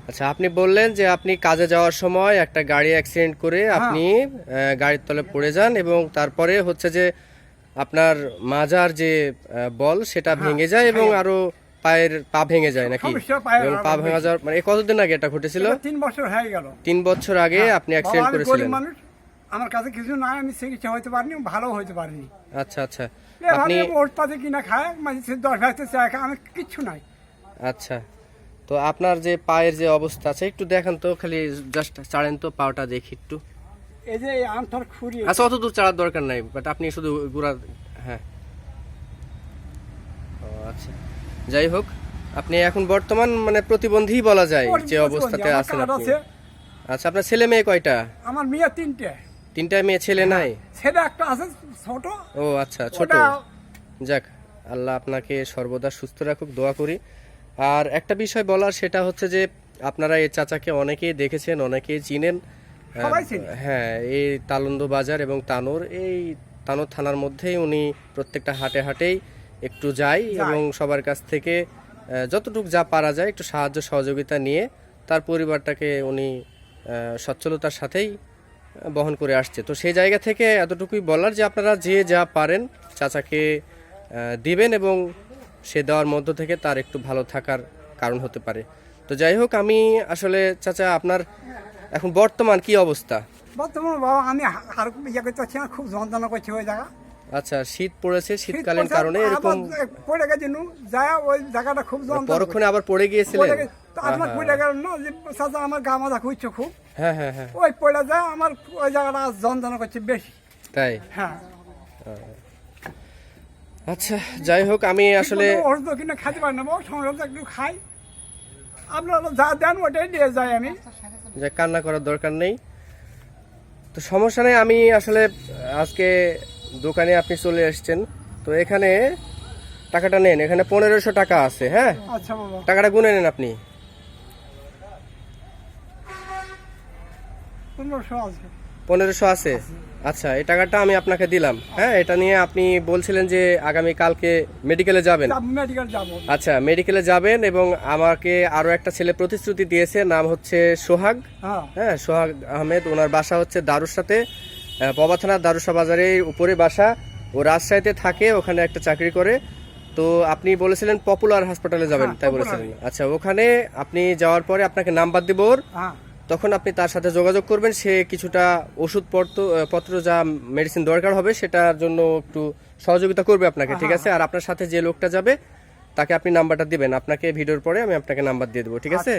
আচ্ছা, আপনি বললেন যে আপনি কাজে যাওয়ার সময় একটা গাড়ি অ্যাক্সিডেন্ট করে আপনি গাড়ির তলে পড়ে যান এবং তারপরে হচ্ছে যে আপনার মাজার যে বল সেটা ভেঙে যায় এবং আরো পা ভেঙে যায় নাকি? এবং পা ভেঙে যাওয়ার মানে কতদিন আগে এটা ঘটেছিল? 3 বছর হয়ে গেল। 3 বছর আগে আপনি অ্যাক্সিডেন্ট করেছিলেন। মানুষ, আমার কাছে কিছু নাই, আমি চিকিৎসা হইতে পারিনি, ভালো হইতে পারিনি। আচ্ছা আচ্ছা, আপনি ওট পাতে কিনা খায়, মানে 10 টাকা আমি কিচ্ছু নাই। আচ্ছা, তো আপনার যে পায়ের যে অবস্থা আছে একটু দেখান তো, খালি জাস্ট চাড়েন তো পাওটা দেখি একটু। এই যে আমটার খুঁড়ি। আচ্ছা, অত দূর চাড়ার দরকার নাই, বাট আপনি শুধু গুড়া। হ্যাঁ, ও আচ্ছা, যাই হোক, আপনি এখন বর্তমান মানে প্রতিবন্ধী বলা যায় যে অবস্থাতে আছেন আপনি। আচ্ছা, আপনার ছেলে মেয়ে কয়টা? আমার মেয়ে 3টে। 3টা মেয়ে, ছেলে নাই? ছেলে একটা আছে ছোট। ও আচ্ছা, ছোট। যাক, আল্লাহ আপনাকে সর্বদা সুস্থ রাখুক, দোয়া করি। আর একটা বিষয় বলার, সেটা হচ্ছে যে আপনারা এই চাচাকে অনেকেই দেখেছেন, অনেকেই চিনেন। হ্যাঁ, এই তালন্দ বাজার এবং তানোর, এই তানোর থানার মধ্যেই উনি প্রত্যেকটা হাটে হাটেই একটু যায় এবং সবার কাছ থেকে যতটুকু যা পারা যায় একটু সাহায্য সহযোগিতা নিয়ে তার পরিবারটাকে উনি সচ্ছলতার সাথেই বহন করে আসছে। তো সেই জায়গা থেকে এতটুকুই বলার যে আপনারা যে যা পারেন চাচাকে দিবেন এবং সে দেওয়ার মধ্য থেকে তার একটু ভালো থাকার কারণ হতে পারে। তো যাই হোক, আমি আসলে চাচা আপনার এখন বর্তমান কি অবস্থা? বর্তমান বাবা আমি আর ইয়ে করতে পারছি না, খুব যন্ত্রণা করছে ওই জায়গা। আচ্ছা, শীত পড়েছে, শীতকালীন কারণে এরকম পড়ে গেছে, যায় ওই জায়গাটা খুব যন্ত্রণা। পরক্ষণে আবার পড়ে গিয়েছিলেন? আমার পড়ে গেল না যে চাচা, আমার গা মাথা খুঁজছে খুব। হ্যাঁ হ্যাঁ হ্যাঁ, ওই পড়ে যায়, আমার ওই জায়গাটা যন্ত্রণা করছে বেশি। তাই? হ্যাঁ। আচ্ছা, যাই হোক, আমি আসলে ওষুধ কিনে খাইতে পারি না, সংসার একটু খাই, আপনারা যা দেন ওটাই দিয়ে যাই আমি। যে কান্না করার দরকার নেই, তো সমস্যা নেই। আমি আসলে আজকে দোকানে আপনি চলে এসেছেন, তো এখানে টাকাটা নেন, এখানে 1500 টাকা আছে। হ্যাঁ, আচ্ছা বাবা, টাকাটা গুনে নেন আপনি। 1500 আছে? আচ্ছা, এই টাকাটা আমি আপনাকে দিলাম। হ্যাঁ, এটা নিয়ে আপনি বলছিলেন যে আগামী কালকে মেডিকেলে যাবেন। মেডিকেল যাব। আচ্ছা, মেডিকেলে যাবেন এবং আমাকে আরো একটা ছেলে প্রতিশ্রুতি দিয়েছে, নাম হচ্ছে সোহাগ। হ্যাঁ, সোহাগ আহমেদ, ওনার বাসা হচ্ছে দারুসাতে, পবা থানার দারুসা বাজারের উপরে বাসা। ও রাজশাহীতে থাকে, ওখানে একটা চাকরি করে। তো আপনি বলেছিলেন পপুলার হাসপাতালে যাবেন, তাই বলেছিলেন? আচ্ছা, ওখানে আপনি যাওয়ার পরে আপনাকে নাম্বার দিব ওর, তখন আপনি তার সাথে যোগাযোগ করবেন। সে কিছুটা ওষুধপত্র যা মেডিসিন দরকার হবে সেটার জন্য একটু সহযোগিতা করবে আপনাকে, ঠিক আছে? আর আপনার সাথে যে লোকটা যাবে তাকে আপনি নাম্বারটা দিবেন, আপনাকে ভিডিওর পরে আমি আপনাকে নাম্বার দিয়ে দেবো, ঠিক আছে?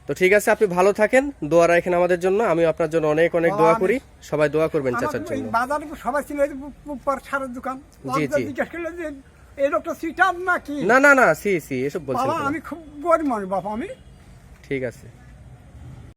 তো ঠিক আছে, আপনি ভালো থাকেন, দোয়া রাখেন আমাদের জন্য। আমি আপনার জন্য অনেক অনেক দোয়া করি, সবাই দোয়া করবেন চাচার জন্য। বাজারে সবাই ছিল সারের দোকান। জি জি, এই লোকটা সিটার নাকি? না না না, সি এসব বলছেন? আমি খুব গরিব মানুষ বাবা, আমি। ঠিক আছে।